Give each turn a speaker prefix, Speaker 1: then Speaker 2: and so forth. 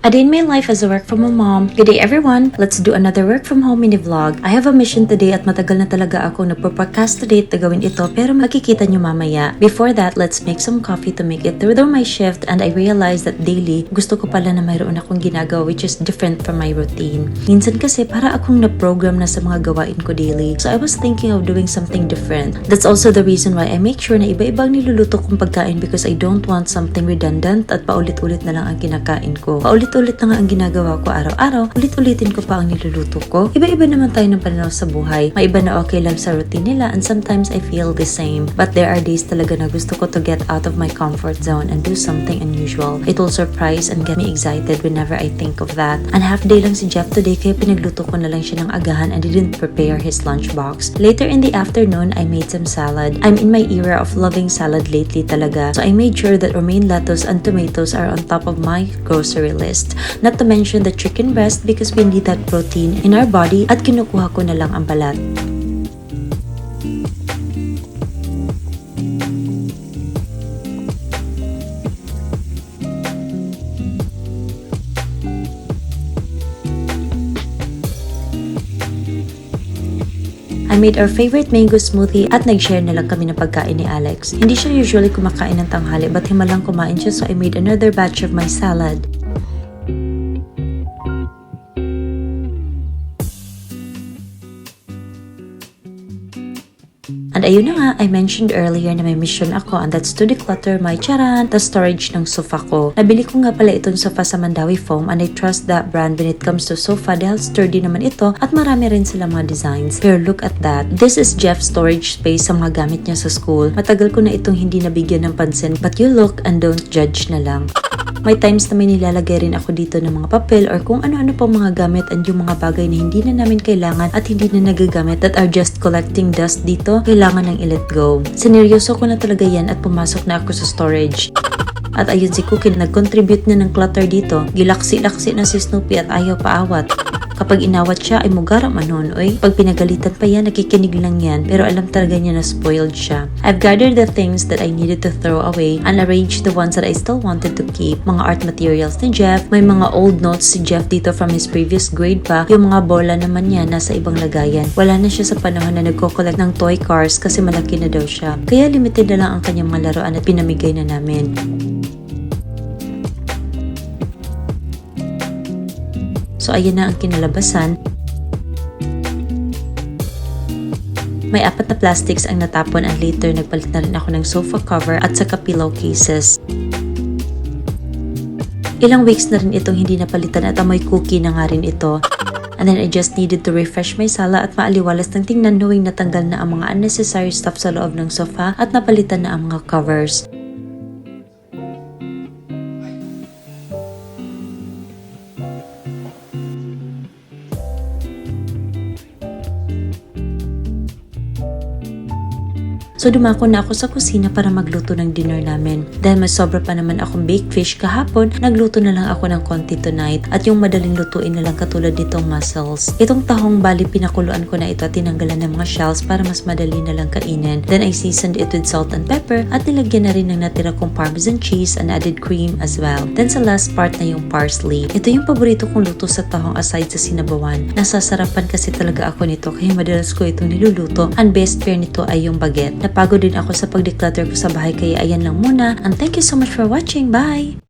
Speaker 1: A day in my life as a work from home mom. Good day everyone! Let's do another work from home mini vlog. I have a mission today at matagal na talaga ako nagpo-procrastinate na gawin ito pero makikita nyo mamaya. Before that, let's make some coffee to make it through my shift and I realized that daily, gusto ko pala na mayroon akong ginagawa which is different from my routine. Minsan kasi para akong na-program na sa mga gawain ko daily. So I was thinking of doing something different. That's also the reason why I make sure na iba-ibang niluluto kong pagkain because I don't want something redundant at paulit-ulit na lang ang kinakain ko. Paulit-ulit na nga ang ginagawa ko araw-araw, ulit-ulitin ko pa ang niluluto ko. Iba-iba naman tayo ng pananaw sa buhay. May iba na okay lang sa routine nila and sometimes I feel the same. But there are days talaga na gusto ko to get out of my comfort zone and do something unusual. It will surprise and get me excited whenever I think of that. And half day lang si Jeff today kaya pinagluto ko na lang siya ng agahan and didn't prepare his lunchbox. Later in the afternoon, I made some salad. I'm in my era of loving salad lately talaga. So I made sure that romaine lettuce and tomatoes are on top of my grocery list. Not to mention the chicken breast because we need that protein in our body at kinukuha ko na lang ang balat. I made our favorite mango smoothie at nag-share na lang kami ng pagkain ni Alex. Hindi siya usually kumakain ng tanghali but himalang kumain siya so I made another batch of my salad. And ayun na nga, I mentioned earlier na may mission ako and that's to declutter my the storage ng sofa ko. Nabili ko nga pala itong sofa sa Mandawi Foam and I trust that brand when it comes to sofa dahil sturdy naman ito at marami rin sila mga designs. Pero look at that. This is Jeff's storage space sa mga gamit niya sa school. Matagal ko na itong hindi nabigyan ng pansin but you look and don't judge na lang. May times na may nilalagay rin ako dito ng mga papel or kung ano-ano pang mga gamit and yung mga bagay na hindi na namin kailangan at hindi na nagagamit that are just collecting dust dito, kailangan nang i-let go. Sineryoso ko na talaga yan at pumasok na ako sa storage. At ayun si Cookie nag-contribute na ng clutter dito. Gilaksi-laksi na si Snoopy at ayaw paawat. Kapag inawat siya ay mugara manon, oy. Pag pinagalitan pa yan, nakikinig lang yan. Pero alam talaga niya na spoiled siya. I've gathered the things that I needed to throw away and arranged the ones that I still wanted to keep. Mga art materials ni Jeff, may mga old notes si Jeff dito from his previous grade pa. Yung mga bola naman niya nasa ibang lagayan. Wala na siya sa panahon na nagko-collect ng toy cars kasi malaki na daw siya. Kaya limited na lang ang kanyang mga laruan at pinamigay na namin. So ayan na ang kinalabasan. May 4 na plastics ang natapon and later nagpalit na rin ako ng sofa cover at saka pillow cases. Ilang weeks na rin itong hindi napalitan at amoy cookie na nga rin ito. And then I just needed to refresh my sala at maaliwalas ng tingnan knowing natanggal na ang mga unnecessary stuff sa loob ng sofa at napalitan na ang mga covers. So dumako na ako sa kusina para magluto ng dinner namin. Dahil may sobra pa naman akong baked fish kahapon, nagluto na lang ako ng konti tonight at yung madaling lutuin na lang katulad nitong mussels. Itong tahong bali pinakuluan ko na ito at tinanggalan ng mga shells para mas madali na lang kainin. Then I seasoned it with salt and pepper at nilagyan na rin ng natira kong parmesan cheese and added cream as well. Then sa last part na yung parsley. Ito yung paborito kong luto sa tahong aside sa sinabawan. Nasasarapan kasi talaga ako nito kaya madalas ko itong niluluto. And best pair nito ay yung baguette. Napagod din ako sa pag-declutter ko sa bahay kaya ayan lang muna and thank you so much for watching. Bye!